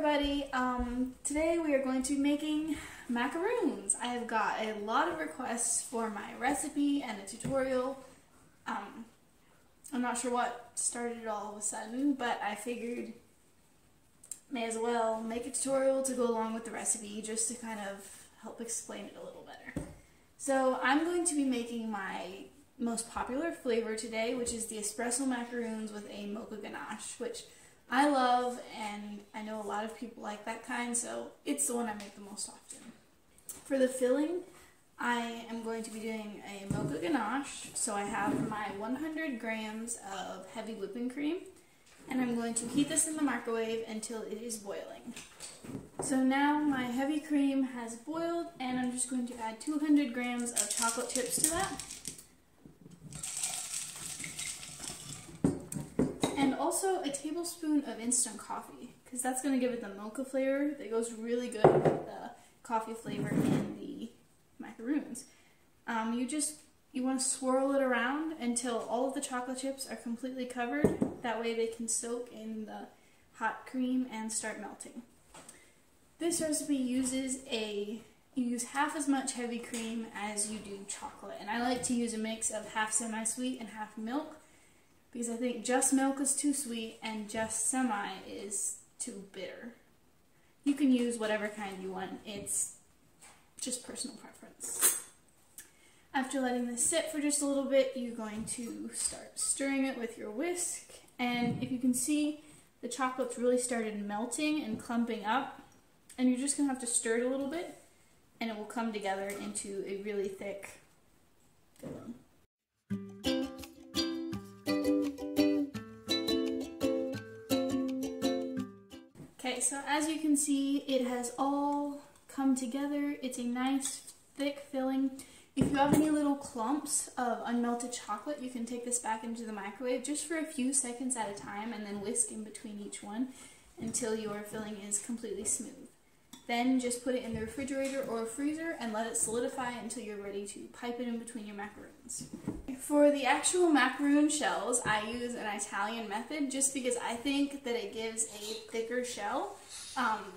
everybody. Today we are going to be making macaroons. I have got a lot of requests for my recipe and a tutorial. I'm not sure what started it all of a sudden, but I figured may as well make a tutorial to go along with the recipe just to kind of help explain it a little better. So I'm going to be making my most popular flavor today, which is the Espresso Macarons with a Mocha Ganache, which I love, and I know a lot of people like that kind, so it's the one I make the most often. For the filling, I am going to be doing a Mocha Ganache, so I have my 100 grams of heavy whipping cream, and I'm going to heat this in the microwave until it is boiling. So now my heavy cream has boiled, and I'm just going to add 200 grams of chocolate chips to that. And also a tablespoon of instant coffee, because that's going to give it the mocha flavor that goes really good with the coffee flavor in the macaroons. You want to swirl it around until all of the chocolate chips are completely covered. That way they can soak in the hot cream and start melting. This recipe uses you use half as much heavy cream as you do chocolate, and I like to use a mix of half semi-sweet and half milk, because I think just milk is too sweet and just semi is too bitter. You can use whatever kind you want. It's just personal preference. After letting this sit for just a little bit, you're going to start stirring it with your whisk. And if you can see, the chocolate's really started melting and clumping up. And you're just going to have to stir it a little bit, and it will come together into a really thick filling. Okay, so as you can see, it has all come together. It's a nice thick filling. If you have any little clumps of unmelted chocolate, you can take this back into the microwave just for a few seconds at a time and then whisk in between each one until your filling is completely smooth. Then just put it in the refrigerator or freezer and let it solidify until you're ready to pipe it in between your macaroons. For the actual macaroon shells, I use an Italian method just because I think that it gives a thicker shell.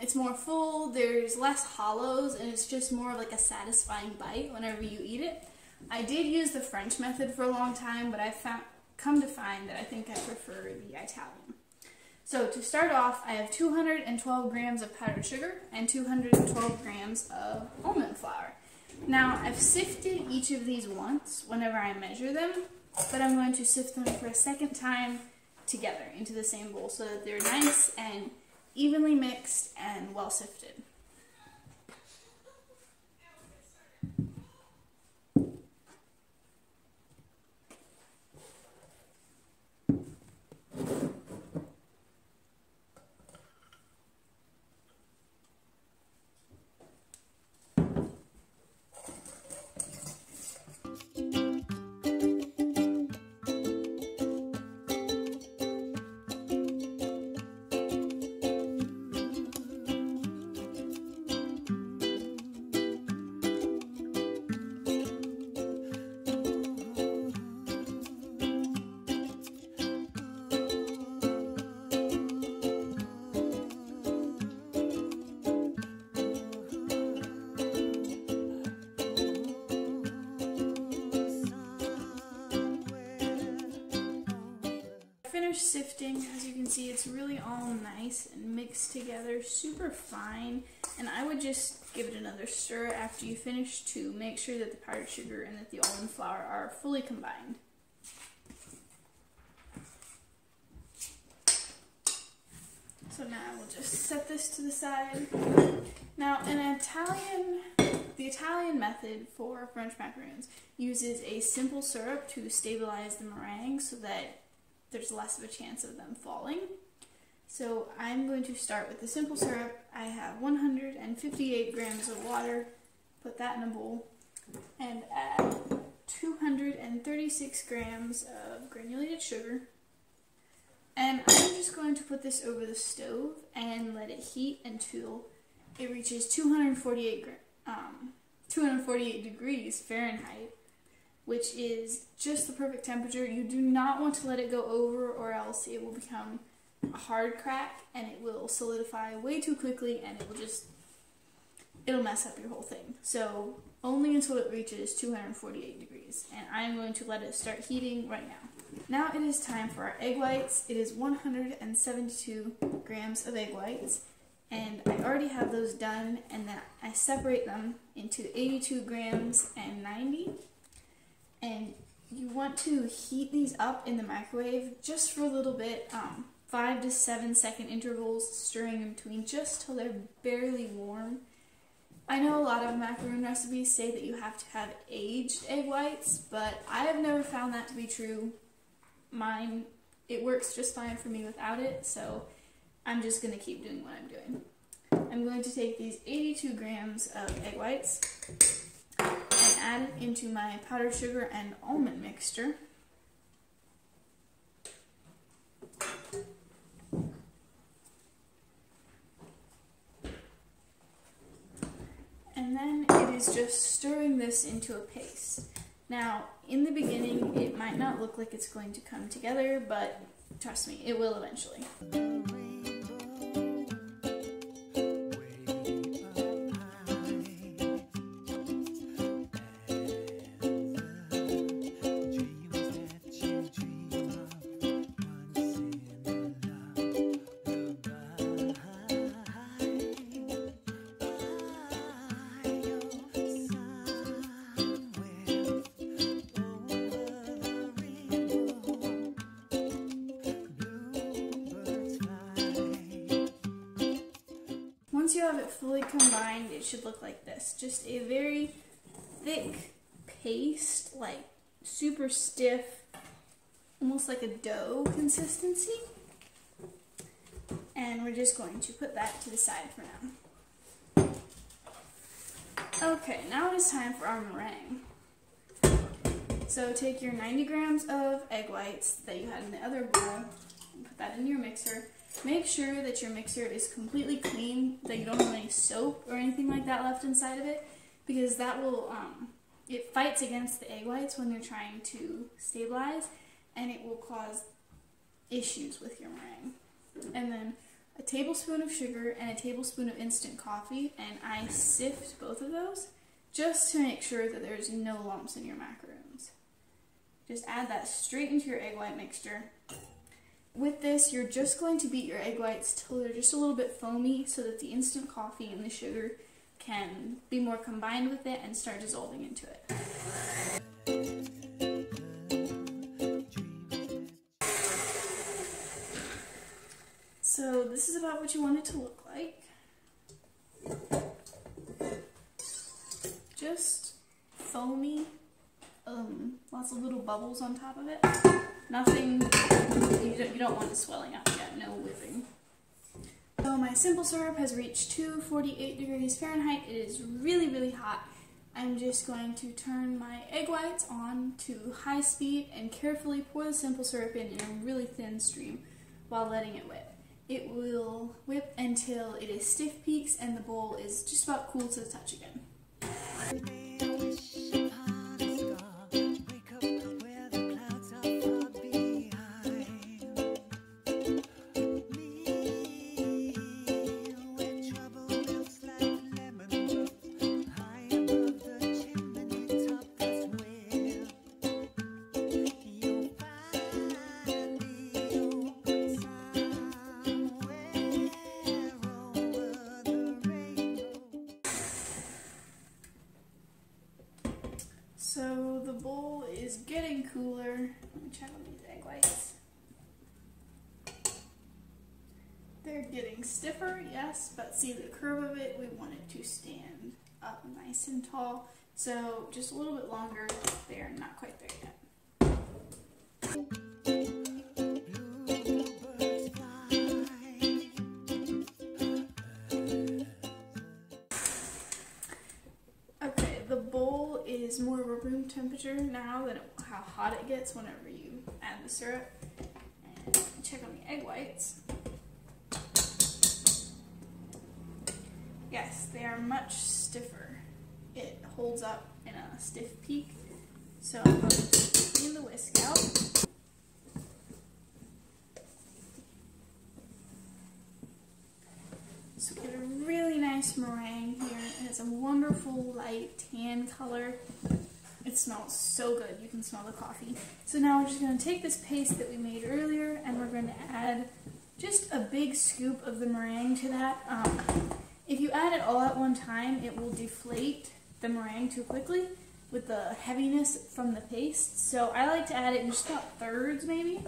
It's more full, there's less hollows, and it's just more of like a satisfying bite whenever you eat it. I did use the French method for a long time, but I've come to find that I think I prefer the Italian. So to start off, I have 212 grams of powdered sugar and 212 grams of almond flour. Now, I've sifted each of these once whenever I measure them, but I'm going to sift them for a second time together into the same bowl so that they're nice and evenly mixed and well sifted. Finished sifting. As you can see, it's really all nice and mixed together, super fine, and I would just give it another stir after you finish to make sure that the powdered sugar and that the almond flour are fully combined. So now I will just set this to the side. Now, the Italian method for French macaroons uses a simple syrup to stabilize the meringue so that there's less of a chance of them falling. So I'm going to start with the simple syrup. I have 158 grams of water, put that in a bowl, and add 236 grams of granulated sugar. And I'm just going to put this over the stove and let it heat until it reaches 248 degrees Fahrenheit, which is just the perfect temperature. You do not want to let it go over, or else it will become a hard crack and it will solidify way too quickly and it'll mess up your whole thing. So only until it reaches 248 degrees, and I'm going to let it start heating right now. Now it is time for our egg whites. It is 172 grams of egg whites, and I already have those done, and then I separate them into 82 grams and 90. And you want to heat these up in the microwave just for a little bit, 5 to 7 second intervals, stirring in between just till they're barely warm. I know a lot of macaroon recipes say that you have to have aged egg whites, but I have never found that to be true. Mine, it works just fine for me without it, so I'm just going to keep doing what I'm doing. I'm going to take these 82 grams of egg whites and add it into my powdered sugar and almond mixture. And then it is just stirring this into a paste. Now, in the beginning, it might not look like it's going to come together, but trust me, it will eventually. Once you have it fully combined, it should look like this. Just a very thick paste, like super stiff, almost like a dough consistency. And we're just going to put that to the side for now. Okay, now it is time for our meringue. So take your 90 grams of egg whites that you had in the other bowl and put that in your mixer. Make sure that your mixer is completely clean, that you don't have any soap or anything like that left inside of it, because that will, it fights against the egg whites when you're trying to stabilize, and it will cause issues with your meringue. And then a tablespoon of sugar and a tablespoon of instant coffee, and I sift both of those just to make sure that there's no lumps in your macaroons. Just add that straight into your egg white mixture. With this, you're just going to beat your egg whites till they're just a little bit foamy so that the instant coffee and the sugar can be more combined with it and start dissolving into it. So this is about what you want it to look like. Just foamy, lots of little bubbles on top of it. Nothing, you don't want it swelling up yet, no whipping. So my simple syrup has reached 248 degrees Fahrenheit. It is really, really hot. I'm just going to turn my egg whites on to high speed and carefully pour the simple syrup in a really thin stream while letting it whip. It will whip until it is stiff peaks and the bowl is just about cool to the touch again. So the bowl is getting cooler. Let me check on these egg whites. They're getting stiffer, yes, but see the curve of it, we want it to stand up nice and tall. So just a little bit longer, they're not quite there yet. Is more of a room temperature now than how hot it gets whenever you add the syrup. And check on the egg whites. Yes, they are much stiffer. It holds up in a stiff peak. So I'm going to clean the whisk out. So we get a really nice meringue here. It has a wonderful light tan color. It smells so good. You can smell the coffee. So now we're just going to take this paste that we made earlier and we're going to add just a big scoop of the meringue to that. If you add it all at one time, it will deflate the meringue too quickly with the heaviness from the paste. So I like to add it in just about thirds maybe.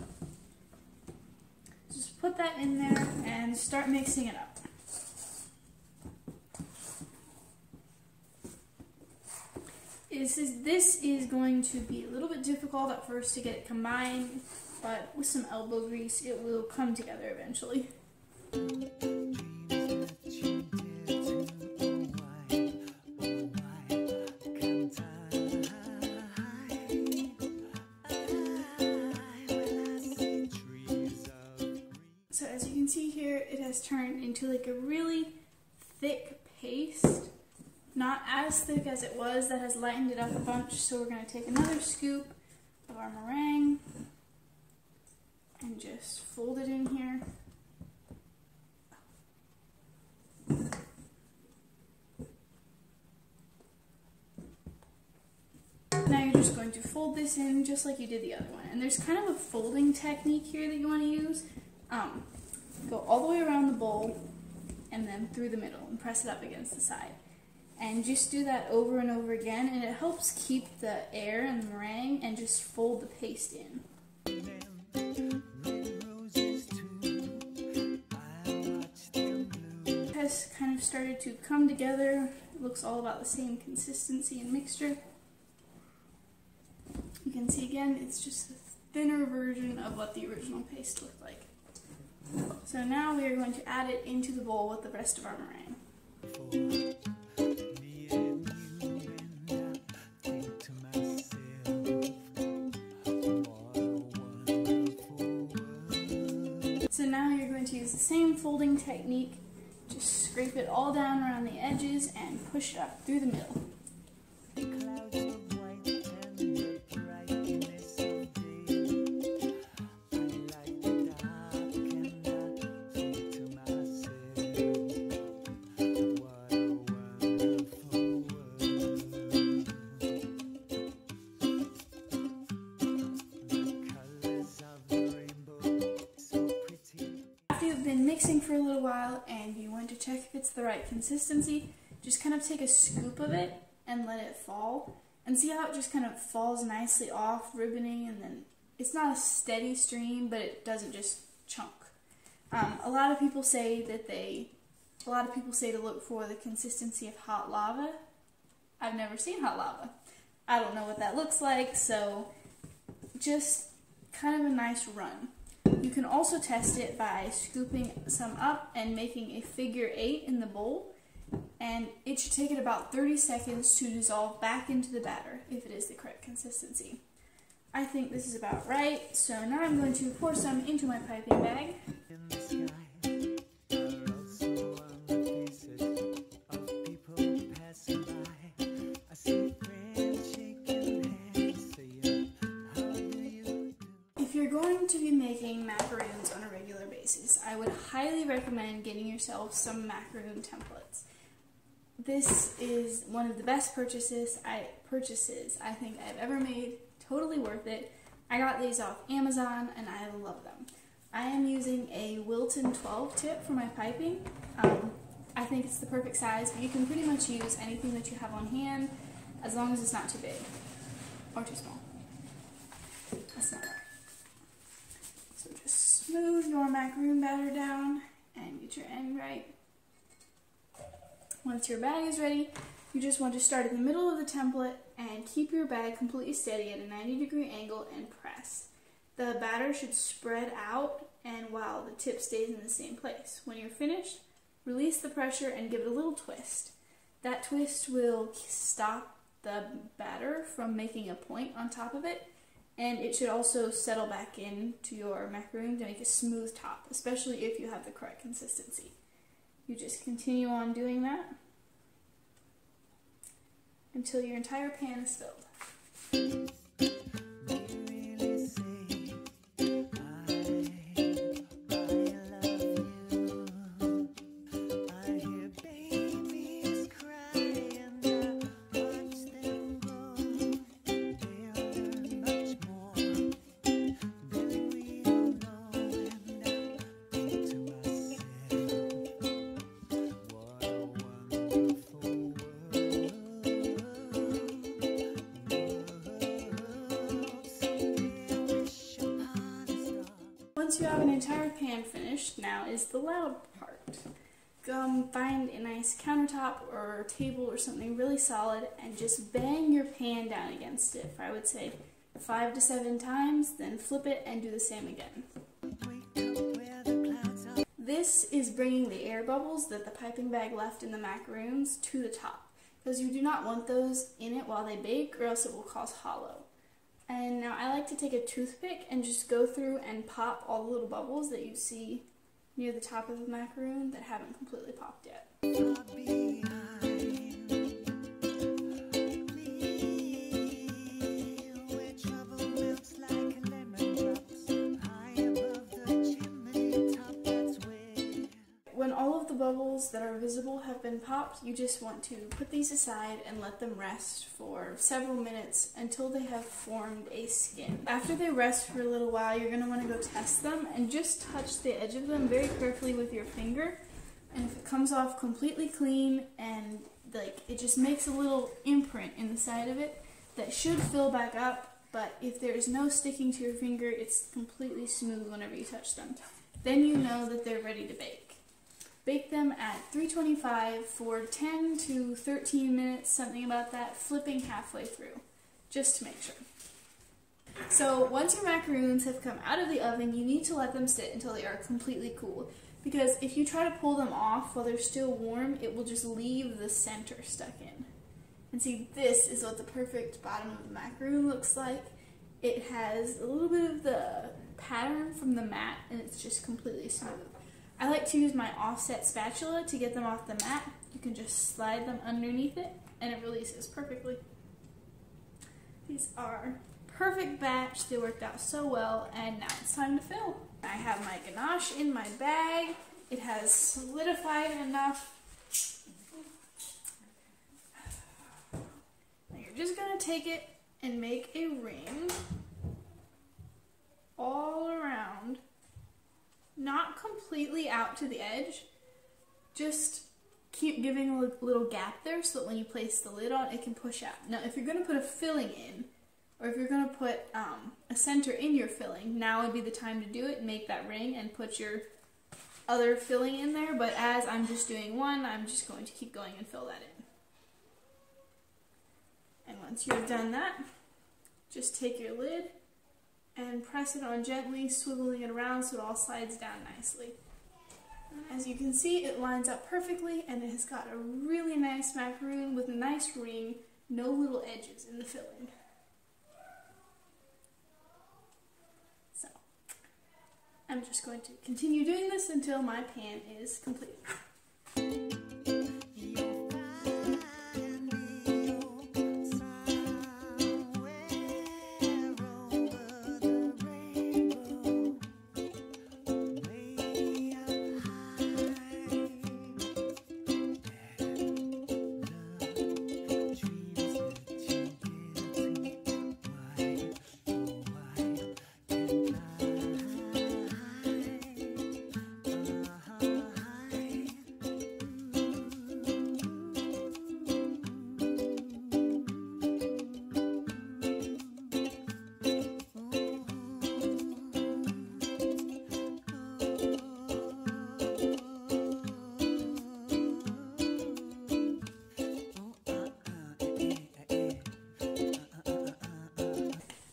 Just put that in there and start mixing it up. This is going to be a little bit difficult at first to get it combined, but with some elbow grease it will come together eventually. So as you can see here, it has turned into like a really thick paste. Not as thick as it was, that has lightened it up a bunch, so we're going to take another scoop of our meringue and just fold it in here. Now you're just going to fold this in just like you did the other one. And there's kind of a folding technique here that you want to use. Go all the way around the bowl and then through the middle and press it up against the side. And just do that over and over again, and it helps keep the air and the meringue and just fold the paste in. It has kind of started to come together. It looks all about the same consistency and mixture. You can see again, it's just a thinner version of what the original paste looked like. So now we are going to add it into the bowl with the rest of our meringue. So now you're going to use the same folding technique, just scrape it all down around the edges and push it up through the middle. After you've been mixing for a little while and you want to check if it's the right consistency, just kind of take a scoop of it and let it fall. And see how it just kind of falls nicely off, ribboning, and then it's not a steady stream, but it doesn't just chunk. A lot of people say to look for the consistency of hot lava. I've never seen hot lava. I don't know what that looks like, so just kind of a nice run. You can also test it by scooping some up and making a figure 8 in the bowl, and it should take it about 30 seconds to dissolve back into the batter if it is the correct consistency. I think this is about right, so now I'm going to pour some into my piping bag. If you're going to be making macaroons on a regular basis, I would highly recommend getting yourself some macaroon templates. This is one of the best purchases I think I've ever made. Totally worth it. I got these off Amazon and I love them. I am using a Wilton 12 tip for my piping. I think it's the perfect size, but you can pretty much use anything that you have on hand as long as it's not too big or too small. That's not right. So just smooth your macaroon batter down and get your end right. Once your bag is ready, you just want to start in the middle of the template and keep your bag completely steady at a 90-degree angle and press. The batter should spread out and while the tip stays in the same place. When you're finished, release the pressure and give it a little twist. That twist will stop the batter from making a point on top of it, and it should also settle back into your macaroon to make a smooth top, especially if you have the correct consistency. You just continue on doing that until your entire pan is filled. once you have an entire pan finished, now is the loud part. Find a nice countertop or table or something really solid and just bang your pan down against it. I would say 5 to 7 times, then flip it and do the same again. This is bringing the air bubbles that the piping bag left in the macaroons to the top, because you do not want those in it while they bake or else it will cause hollow. And now I like to take a toothpick and just go through and pop all the little bubbles that you see near the top of the macaroon that haven't completely popped yet. When all of the bubbles that are visible have been popped, you just want to put these aside and let them rest for several minutes until they have formed a skin. After they rest for a little while, you're going to want to go test them and just touch the edge of them very carefully with your finger. And if it comes off completely clean and it just makes a little imprint in the side of it, that should fill back up, but if there's no sticking to your finger, it's completely smooth whenever you touch them. Then you know that they're ready to bake. Bake them at 325 for 10 to 13 minutes, something about that, flipping halfway through, just to make sure. So once your macaroons have come out of the oven, you need to let them sit until they are completely cool, because if you try to pull them off while they're still warm, it will just leave the center stuck in. And see, this is what the perfect bottom of the macaroon looks like. It has a little bit of the pattern from the mat, and it's just completely smooth. I like to use my offset spatula to get them off the mat. You can just slide them underneath it and it releases perfectly. These are perfect batch. They worked out so well, and now it's time to fill. I have my ganache in my bag. It has solidified enough. Now you're just going to take it and make a ring all around. Not completely out to the edge, just keep giving a little gap there so that when you place the lid on, it can push out. Now, if you're going to put a filling in, or if you're going to put a center in your filling, now would be the time to do it. Make that ring and put your other filling in there, but as I'm just doing one, I'm just going to keep going and fill that in. And once you've done that, just take your lid and press it on gently, swiveling it around so it all slides down nicely. As you can see, it lines up perfectly, and it has got a really nice macaroon with a nice ring, no little edges in the filling. So, I'm just going to continue doing this until my pan is complete.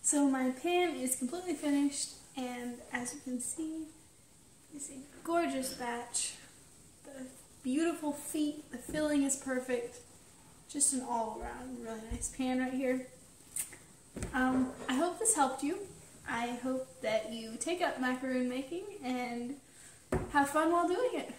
So my pan is completely finished, and as you can see, it's a gorgeous batch. The beautiful feet, the filling is perfect. Just an all-around really nice pan right here. I hope this helped you. I hope that you take up macaroon making and have fun while doing it.